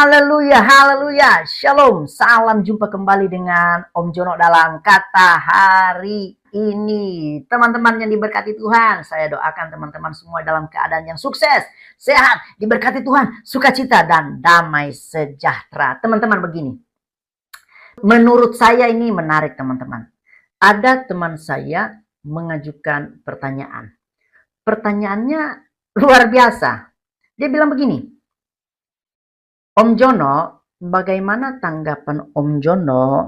Haleluya, haleluya, shalom, salam jumpa kembali dengan Om Jono dalam kata hari ini. Teman-teman yang diberkati Tuhan, saya doakan teman-teman semua dalam keadaan yang sukses, sehat, diberkati Tuhan, sukacita dan damai sejahtera. Teman-teman begini, menurut saya ini menarik teman-teman. Ada teman saya mengajukan pertanyaan. Pertanyaannya luar biasa. Dia bilang begini, Om Jono, bagaimana tanggapan Om Jono?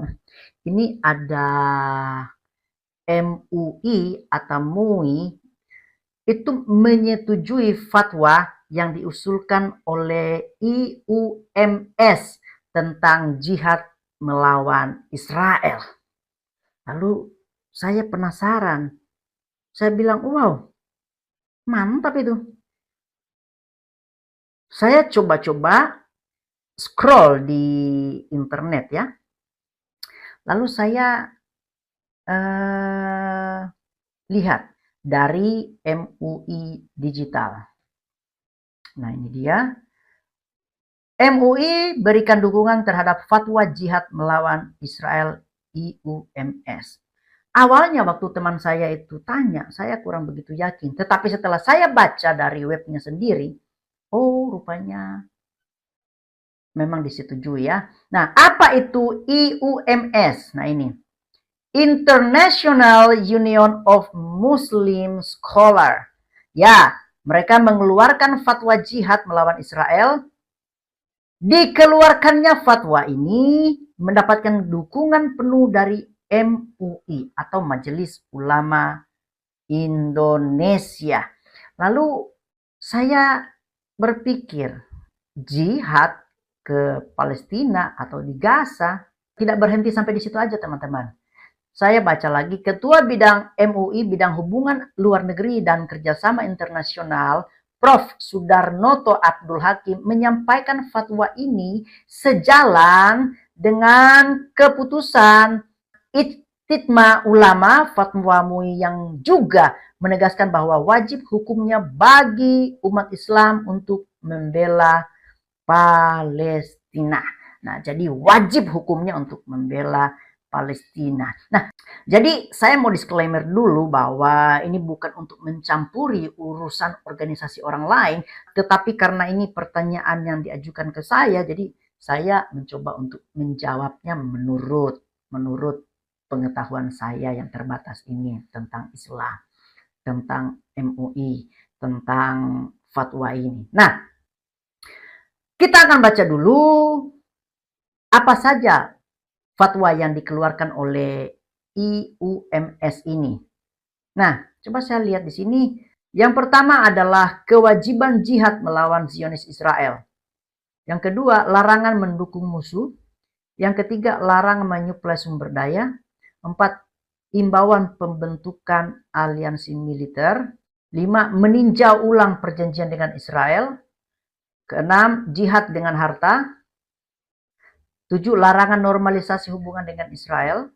Ini ada MUI atau MUI itu menyetujui fatwa yang diusulkan oleh IUMS tentang jihad melawan Israel. Lalu saya penasaran. Saya bilang, wow, mantap itu. Saya coba-coba scroll di internet ya. Lalu saya lihat dari MUI Digital. Nah ini dia. MUI berikan dukungan terhadap fatwa jihad melawan Israel IUMS. Awalnya waktu teman saya itu tanya, saya kurang begitu yakin. Tetapi setelah saya baca dari webnya sendiri, oh rupanya memang disetujui ya. Nah, apa itu IUMS? Nah, ini. International Union of Muslim Scholar. Ya, mereka mengeluarkan fatwa jihad melawan Israel. Dikeluarkannya fatwa ini mendapatkan dukungan penuh dari MUI atau Majelis Ulama Indonesia. Lalu saya berpikir, jihad ke Palestina atau di Gaza tidak berhenti sampai di situ aja teman-teman. Saya baca lagi, Ketua Bidang MUI Bidang Hubungan Luar Negeri dan Kerjasama Internasional Prof. Sudarnoto Abdul Hakim menyampaikan fatwa ini sejalan dengan keputusan Ijtima Ulama Fatwa MUI yang juga menegaskan bahwa wajib hukumnya bagi umat Islam untuk membela Palestina. Nah, jadi wajib hukumnya untuk membela Palestina. Nah, jadi saya mau disclaimer dulu bahwa ini bukan untuk mencampuri urusan organisasi orang lain, tetapi karena ini pertanyaan yang diajukan ke saya, jadi saya mencoba untuk menjawabnya menurut pengetahuan saya yang terbatas ini tentang Islam, tentang MUI, tentang fatwa ini. Nah, kita akan baca dulu apa saja fatwa yang dikeluarkan oleh IUMS ini. Nah, coba saya lihat di sini. Yang pertama adalah kewajiban jihad melawan Zionis Israel. Yang kedua, larangan mendukung musuh. Yang ketiga, larangan menyuplai sumber daya. 4, imbauan pembentukan aliansi militer. 5, meninjau ulang perjanjian dengan Israel. Keenam, jihad dengan harta. 7, larangan normalisasi hubungan dengan Israel.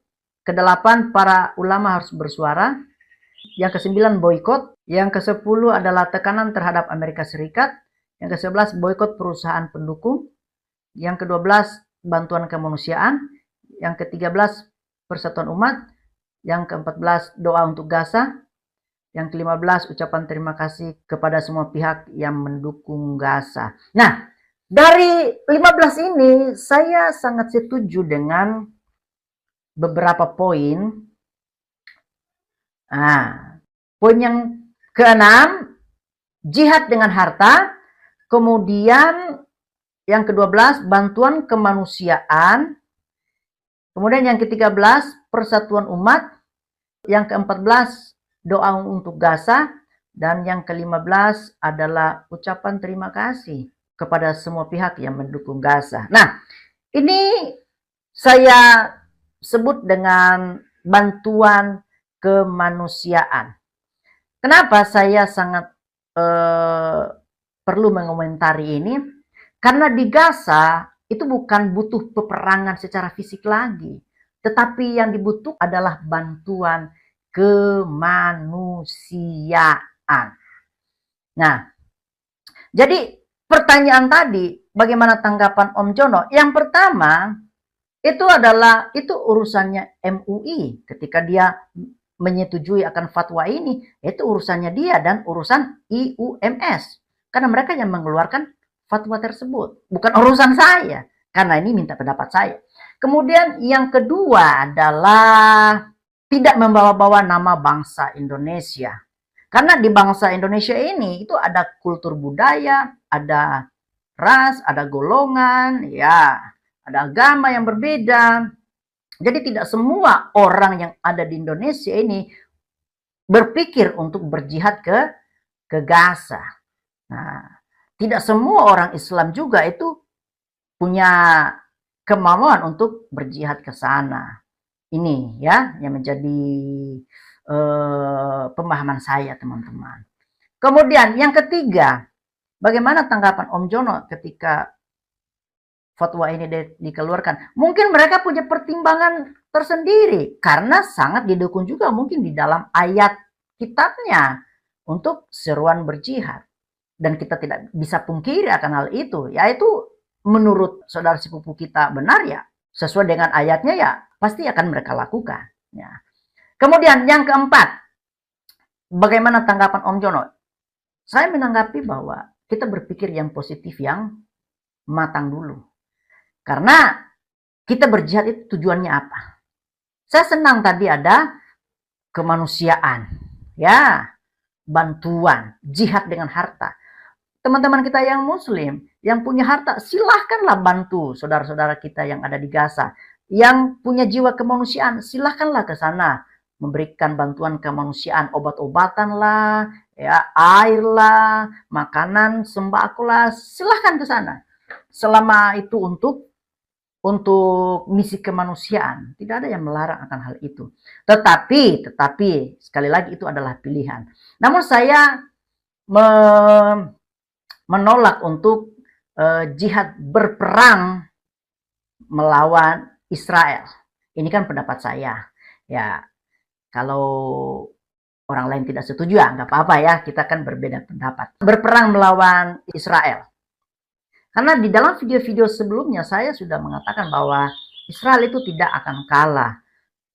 Kedelapan, para ulama harus bersuara. Yang ke-9, boikot. Yang ke-10 adalah tekanan terhadap Amerika Serikat. Yang ke-11, boikot perusahaan pendukung. Yang ke-12, bantuan kemanusiaan. Yang ke-13, persatuan umat. Yang ke-14, doa untuk Gaza. Yang ke-15, ucapan terima kasih kepada semua pihak yang mendukung Gaza. Nah, dari 15 ini saya sangat setuju dengan beberapa poin. Nah, poin yang ke-6, jihad dengan harta. Kemudian yang ke-12, bantuan kemanusiaan. Kemudian yang ke-13, persatuan umat. Yang ke-14, doa untuk Gaza, dan yang ke-15 adalah ucapan terima kasih kepada semua pihak yang mendukung Gaza. Nah, ini saya sebut dengan bantuan kemanusiaan. Kenapa saya sangat perlu mengomentari ini? Karena di Gaza itu bukan butuh peperangan secara fisik lagi, tetapi yang dibutuhkan adalah bantuan kemanusiaan. Nah, jadi pertanyaan tadi, bagaimana tanggapan Om Jono? Yang pertama, itu urusannya MUI. Ketika dia menyetujui akan fatwa ini, itu urusannya dia dan urusan IUMS. Karena mereka yang mengeluarkan fatwa tersebut, bukan urusan saya. Karena ini minta pendapat saya. Kemudian yang kedua adalah tidak membawa-bawa nama bangsa Indonesia. Karena di bangsa Indonesia ini itu ada kultur budaya, ada ras, ada golongan, ya, ada agama yang berbeda. Jadi tidak semua orang yang ada di Indonesia ini berpikir untuk berjihad ke Gaza. Nah, tidak semua orang Islam juga itu punya kemauan untuk berjihad ke sana. Ini ya yang menjadi pemahaman saya, teman-teman. Kemudian yang ketiga, bagaimana tanggapan Om Jono ketika fatwa ini dikeluarkan? Mungkin mereka punya pertimbangan tersendiri karena sangat didukung juga mungkin di dalam ayat kitabnya untuk seruan berjihad. Dan kita tidak bisa pungkiri akan hal itu, yaitu menurut saudara sepupu kita benar ya, sesuai dengan ayatnya ya pasti akan mereka lakukan. Ya. Kemudian yang keempat, bagaimana tanggapan Om Jono? Saya menanggapi bahwa kita berpikir yang positif, yang matang dulu. Karena kita berjihad itu tujuannya apa? Saya senang tadi ada kemanusiaan, ya, bantuan, jihad dengan harta. Teman-teman kita yang muslim, yang punya harta, silahkanlah bantu saudara-saudara kita yang ada di Gaza. Yang punya jiwa kemanusiaan, silahkanlah ke sana. Memberikan bantuan kemanusiaan, obat-obatan lah, ya, air lah, makanan, sembako lah, silahkan ke sana. Selama itu untuk misi kemanusiaan, tidak ada yang melarang akan hal itu. Tetapi sekali lagi itu adalah pilihan. Namun saya menolak untuk jihad berperang melawan Israel. Ini kan pendapat saya. Ya, kalau orang lain tidak setuju ya nggak apa-apa ya, kita kan berbeda pendapat. Berperang melawan Israel. Karena di dalam video-video sebelumnya saya sudah mengatakan bahwa Israel itu tidak akan kalah.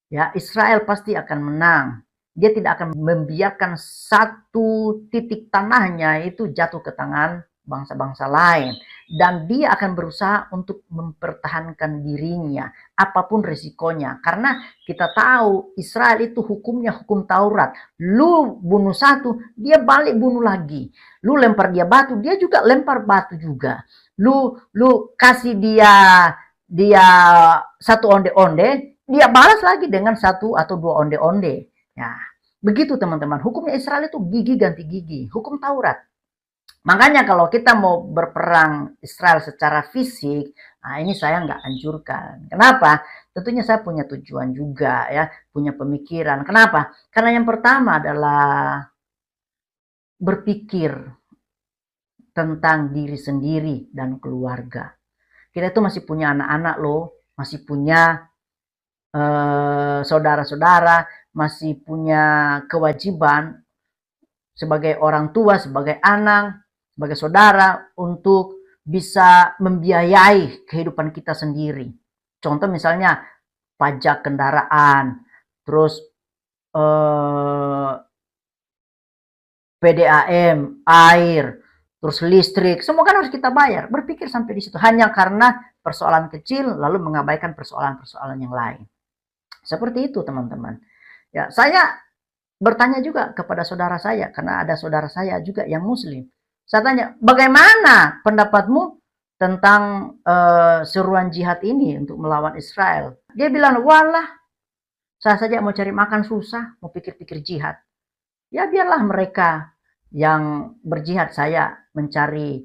Ya, Israel pasti akan menang. Dia tidak akan membiarkan satu titik tanahnya itu jatuh ke tangan bangsa-bangsa lain. Dan dia akan berusaha untuk mempertahankan dirinya, apapun risikonya. Karena kita tahu Israel itu hukumnya hukum Taurat. Lu bunuh satu, dia balik bunuh lagi. Lu lempar dia batu, dia juga lempar batu juga. Lu kasih dia satu onde-onde, dia balas lagi dengan satu atau dua onde-onde. Ya, begitu teman-teman. Hukumnya Israel itu gigi ganti gigi, hukum Taurat. Makanya kalau kita mau berperang Israel secara fisik, nah ini saya nggak anjurkan. Kenapa? Tentunya saya punya tujuan juga ya, punya pemikiran. Kenapa? Karena yang pertama adalah berpikir tentang diri sendiri dan keluarga. Kita itu masih punya anak-anak loh, masih punya saudara-saudara, masih punya kewajiban sebagai orang tua, sebagai anak, sebagai saudara untuk bisa membiayai kehidupan kita sendiri. Contoh misalnya pajak kendaraan, terus PDAM, air, terus listrik, semua kan harus kita bayar. Berpikir sampai di situ hanya karena persoalan kecil lalu mengabaikan persoalan-persoalan yang lain. Seperti itu teman-teman. Ya, saya bertanya juga kepada saudara saya karena ada saudara saya juga yang muslim. Saya tanya, bagaimana pendapatmu tentang seruan jihad ini untuk melawan Israel? Dia bilang, walah, saya saja mau cari makan susah, mau pikir-pikir jihad. Ya biarlah mereka yang berjihad, saya mencari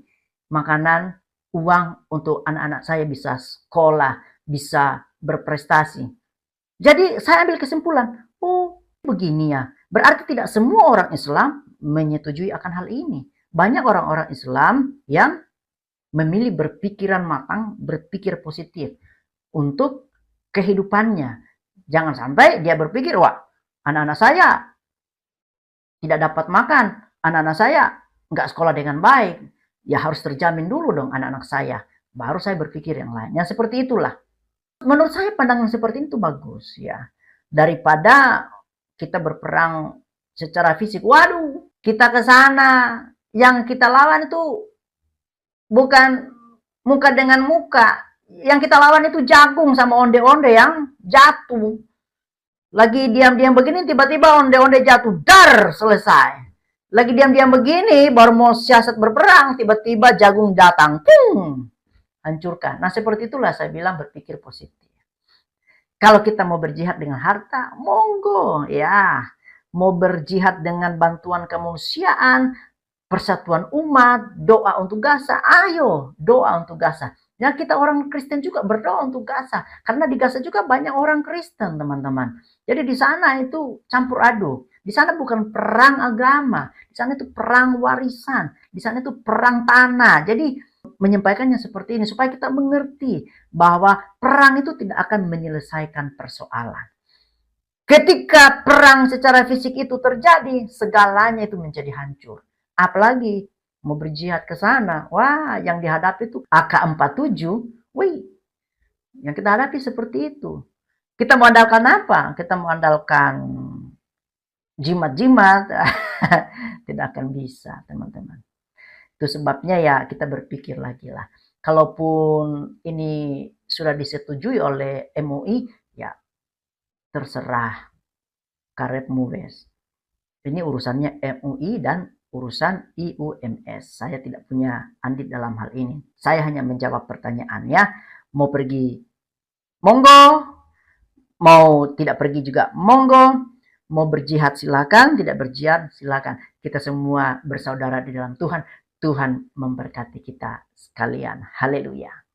makanan, uang untuk anak-anak saya bisa sekolah, bisa berprestasi. Jadi saya ambil kesimpulan, oh begini ya, berarti tidak semua orang Islam menyetujui akan hal ini. Banyak orang-orang Islam yang memilih berpikiran matang, berpikir positif untuk kehidupannya. Jangan sampai dia berpikir, wah anak-anak saya tidak dapat makan, anak-anak saya nggak sekolah dengan baik, ya harus terjamin dulu dong anak-anak saya. Baru saya berpikir yang lain. Yang seperti itulah. Menurut saya pandangan seperti itu bagus ya. Daripada kita berperang secara fisik. Waduh, kita ke sana. Yang kita lawan itu bukan muka dengan muka. Yang kita lawan itu jagung sama onde-onde yang jatuh. Lagi diam-diam begini, tiba-tiba onde-onde jatuh. Dar, selesai. Lagi diam-diam begini, baru mau siasat berperang, tiba-tiba jagung datang. Pung, hancurkan. Nah, seperti itulah saya bilang berpikir positif. Kalau kita mau berjihad dengan harta, monggo ya. Mau berjihad dengan bantuan kemanusiaan, persatuan umat, doa untuk Gaza, ayo doa untuk Gaza. Ya kita orang Kristen juga berdoa untuk Gaza. Karena di Gaza juga banyak orang Kristen, teman-teman. Jadi di sana itu campur aduk. Di sana bukan perang agama. Di sana itu perang warisan. Di sana itu perang tanah. Jadi menyampaikannya seperti ini supaya kita mengerti bahwa perang itu tidak akan menyelesaikan persoalan. Ketika perang secara fisik itu terjadi, segalanya itu menjadi hancur. Apalagi mau berjihad ke sana, wah yang dihadapi itu AK-47, wih, yang kita hadapi seperti itu. Kita mau andalkan apa? Kita mau andalkan jimat-jimat, tidak akan bisa, teman-teman. Itu sebabnya ya kita berpikir lagi lah. Kalaupun ini sudah disetujui oleh MUI, ya terserah karepmu wes. Ini urusannya MUI dan urusan IUMS. Saya tidak punya andil dalam hal ini. Saya hanya menjawab pertanyaannya. Mau pergi, monggo. Mau tidak pergi juga, monggo. Mau berjihad silakan, tidak berjihad silakan. Kita semua bersaudara di dalam Tuhan. Tuhan memberkati kita sekalian. Haleluya.